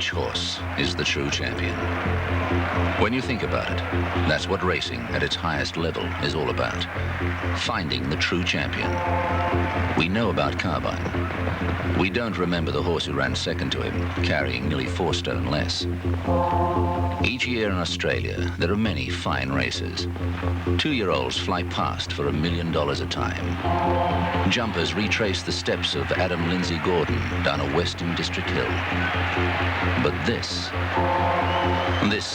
Which horse is the true champion? When you think about it, that's what racing at its highest level is all about. Finding the true champion. We know about Carbine. We don't remember the horse who ran second to him, carrying nearly 4 stone less. Each year in Australia, there are many fine races. 2-year-olds fly past for $1 million a time. Jumpers retrace the steps of Adam Lindsay Gordon down a Western District hill. But this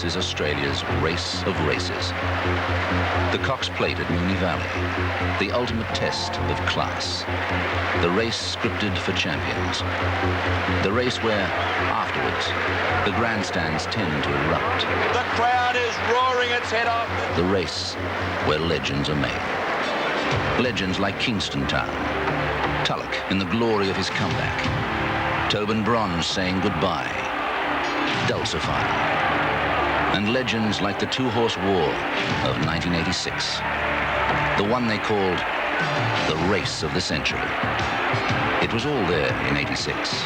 is Australia's race of races. The Cox Plate at Moonee Valley, the ultimate test of class. The race scripted for champions. The race where, afterwards, the grandstands tend to erupt. The crowd is roaring its head off. The race where legends are made. Legends like Kingston Town, Tulloch in the glory of his comeback, Tobin Bronze saying goodbye, Dulcify, and legends like the 2-horse war of 1986, the one they called the race of the century. It was all there in '86.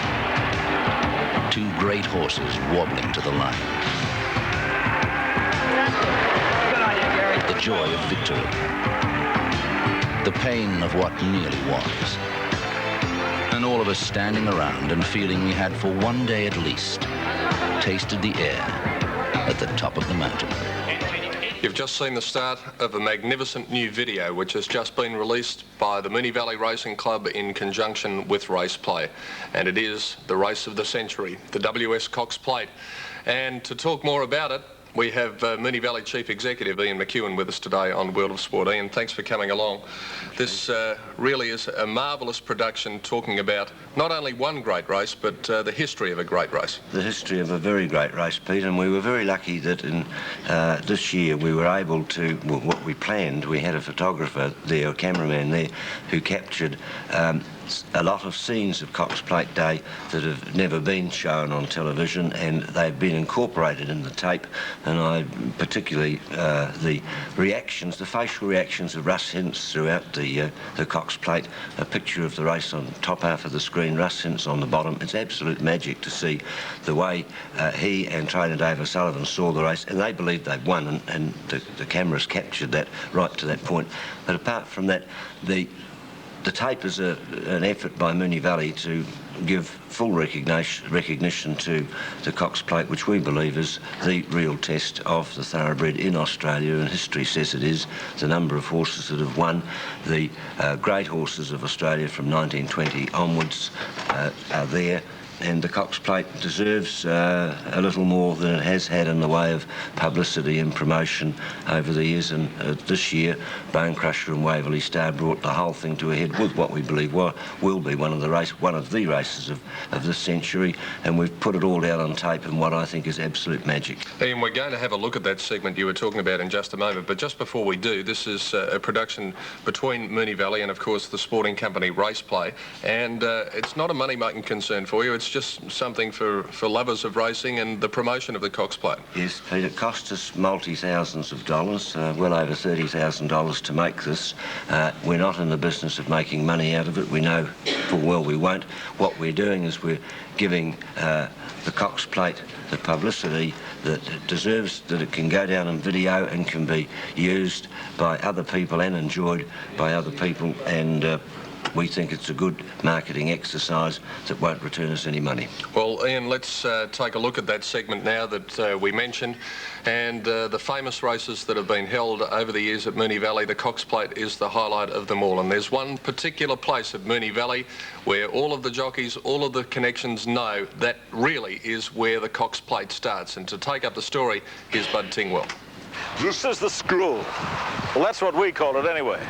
2 great horses wobbling to the line. The joy of victory. The pain of what nearly was. And all of us standing around and feeling we had, for one day at least, tasted the air at the top of the mountain. You've just seen the start of a magnificent new video which has just been released by the Moonee Valley Racing Club in conjunction with Race Play. And it is the race of the century, the WS Cox Plate. And to talk more about it, we have Moonee Valley Chief Executive Ian McEwen with us today on World of Sport. Ian, thanks for coming along. This really is a marvellous production talking about not only one great race, but the history of a great race. The history of a very great race, Pete, and we were very lucky that in this year we were able to, well, what we planned, we had a photographer there, a cameraman there, who captured a lot of scenes of Cox Plate Day that have never been shown on television, and they've been incorporated in the tape. And I particularly the reactions, the facial reactions of Russ Hintz throughout the Cox Plate. A picture of the race on the top half of the screen, Russ Hintz on the bottom. It's absolute magic to see the way he and trainer Dave O'Sullivan saw the race, and they believed they'd won, and the cameras captured that right to that point. But apart from that, the tape is an effort by Moonee Valley to give full recognition to the Cox Plate, which we believe is the real test of the thoroughbred in Australia, and history says it is. The number of horses that have won, the great horses of Australia from 1920 onwards are there. And the Cox Plate deserves a little more than it has had in the way of publicity and promotion over the years. And this year, Bone Crusher and Waverley Star brought the whole thing to a head with what we believe will be one of the races of this century. And we've put it all down on tape in what I think is absolute magic. Ian, we're going to have a look at that segment you were talking about in just a moment. But just before we do, this is a production between Moonee Valley and, of course, the sporting company Race Play. And it's not a money-making concern for you. It's just something for lovers of racing and the promotion of the Cox Plate. Yes, Pete, it cost us multi-thousands of dollars, well over $30,000 to make this. We're not in the business of making money out of it. We know full well we won't. What we're doing is we're giving the Cox Plate the publicity that it deserves, that it can go down in video and can be used by other people and enjoyed by other people, and we think it's a good marketing exercise that won't return us any money. Well, Ian, let's take a look at that segment now that we mentioned, and the famous races that have been held over the years at Moonee Valley. The Cox Plate is the highlight of them all, and there's one particular place at Moonee Valley where all of the jockeys, all of the connections know that really is where the Cox Plate starts. And to take up the story, here's Bud Tingwell. This is the school. Well, that's what we call it anyway.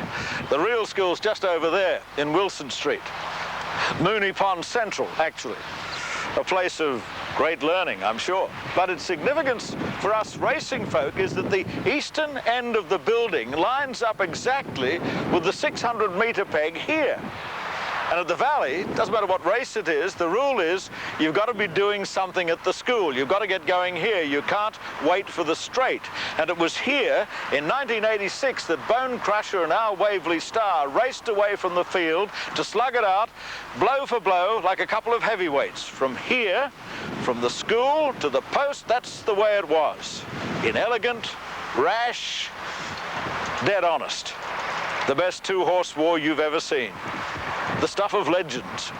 The real school's just over there in Wilson Street. Moonee Pond Central, actually. A place of great learning, I'm sure. But its significance for us racing folk is that the eastern end of the building lines up exactly with the 600-metre peg here. And at the Valley, it doesn't matter what race it is, the rule is you've got to be doing something at the school. You've got to get going here. You can't wait for the straight. And it was here in 1986 that Bone Crusher and our Waverley Star raced away from the field to slug it out, blow for blow, like a couple of heavyweights. From here, from the school to the post, that's the way it was. Inelegant, rash, dead honest. The best two-horse war you've ever seen. The stuff of legends.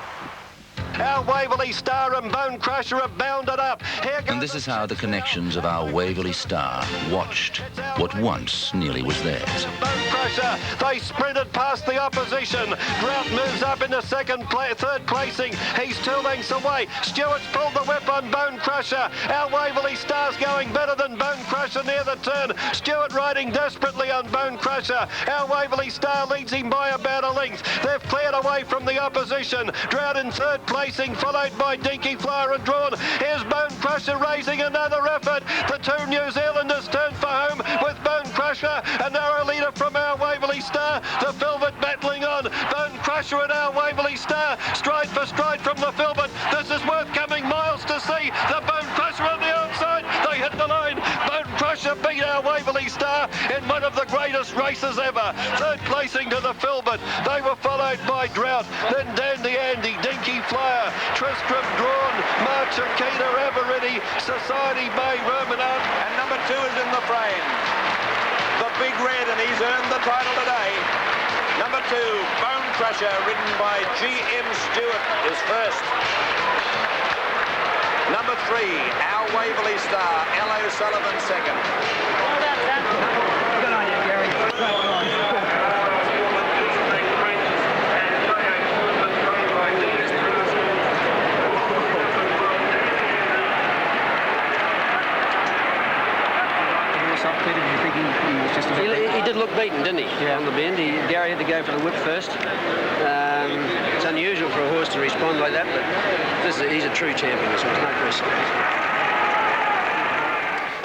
Our Waverley Star and Bone Crusher have bounded up. And this is how the connections of our Waverley Star watched what once nearly was theirs. Bone Crusher, they sprinted past the opposition. Drought moves up into third placing. He's 2 lengths away. Stewart's pulled the whip on Bone Crusher. Our Waverley Star's going better than Bone Crusher near the turn. Stewart riding desperately on Bone Crusher. Our Waverley Star leads him by about a length. They've cleared away from the opposition. Drought in third placing, followed by Dinky Flyer and Drawn. Here's Bone Crusher raising another effort. The 2 New Zealanders turn for home with Bone Crusher, a narrow leader from our Waverley Star. The Filbert battling on. Bone Crusher and our Waverley Star, stride for stride from the Filbert. This is worth coming miles to see. The Bone Crusher on the outside. They hit the line. Bone Crusher beat our Waverley Star in one of the greatest races ever. Third placing to the Filbert. They were followed by Drought, then Dandy Andy, Dinky Flyer, Tristram Drawn, March Akita, Averity, Society Bay, Romanant. And number 2 is in the frame. The Big Red, and he's earned the title today. Number 2, Bone Crusher, ridden by G.M. Stewart, is first. Number 3, our Waverley Star, L.O. Sullivan, second. Good idea, Gary. He did look beaten, didn't he? Yeah. On the bend. Gary had to go for the whip first. It's unusual for a horse to respond like that, but he's a true champion, so there's no question.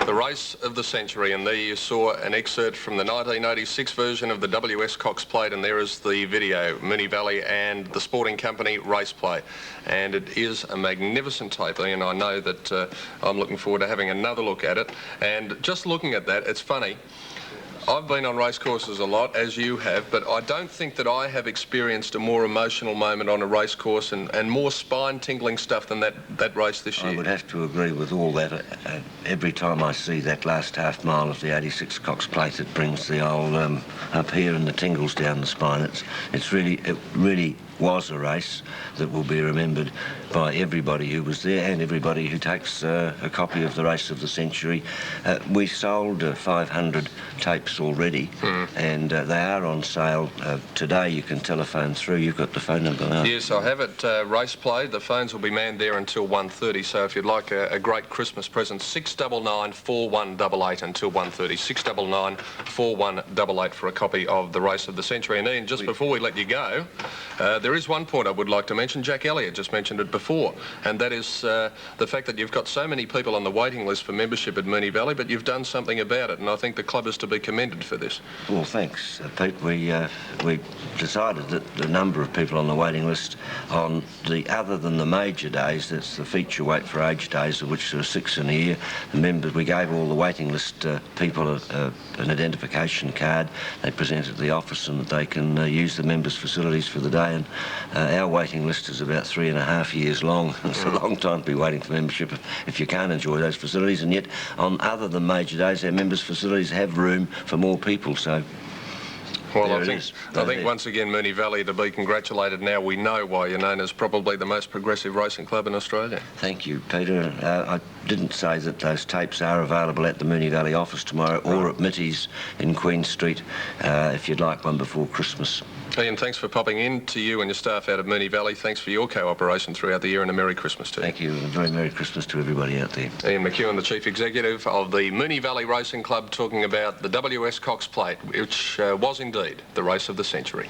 The race of the century, and there you saw an excerpt from the 1986 version of the W.S. Cox Plate, and there is the video, Moonee Valley and the Sporting Company race play. And it is a magnificent tape, and I know that I'm looking forward to having another look at it. And just looking at that, it's funny. I've been on race courses a lot, as you have, but I don't think that I have experienced a more emotional moment on a race course and more spine-tingling stuff than that race this year. I would have to agree with all that. Every time I see that last half mile of the 86 Cox Plate, it brings the old up here and the tingles down the spine. It really was a race that will be remembered by everybody who was there and everybody who takes a copy of the race of the century. We sold 500 tapes already, and they are on sale today. You can telephone through. You've got the phone number now. Yes, I have it race played. The phones will be manned there until 1:30, so if you'd like a great Christmas present, 699 4188 until 1:30. 699 4188 for a copy of the race of the century. And Ian, just before we let you go, there is one point I would like to mention. Jack Elliott just mentioned it before, and that is the fact that you've got so many people on the waiting list for membership at Moonee Valley, but you've done something about it, and I think the club is to be commended for this. Well, thanks, Pete. We decided that the number of people on the waiting list on the other than the major days, that's the feature weight for age days, of which there are 6 in a year, the members, we gave all the waiting list people an identification card. They present it at the office and they can use the members' facilities for the day. And our waiting list is about 3.5 years long. It's a long time to be waiting for membership if you can't enjoy those facilities. And yet, on other than major days, our members' facilities have room for more people. So. Well, I think once again, Moonee Valley, to be congratulated. Now we know why you're known as probably the most progressive racing club in Australia. Thank you, Peter. I didn't say that those tapes are available at the Moonee Valley office tomorrow or at Mitty's in Queen Street if you'd like one before Christmas. Ian, thanks for popping in to you and your staff out of Moonee Valley. Thanks for your cooperation throughout the year, and a Merry Christmas to you. Thank you, and a very Merry Christmas to everybody out there. Ian McEwen, the Chief Executive of the Moonee Valley Racing Club, talking about the W.S. Cox Plate, which was indeed the race of the century.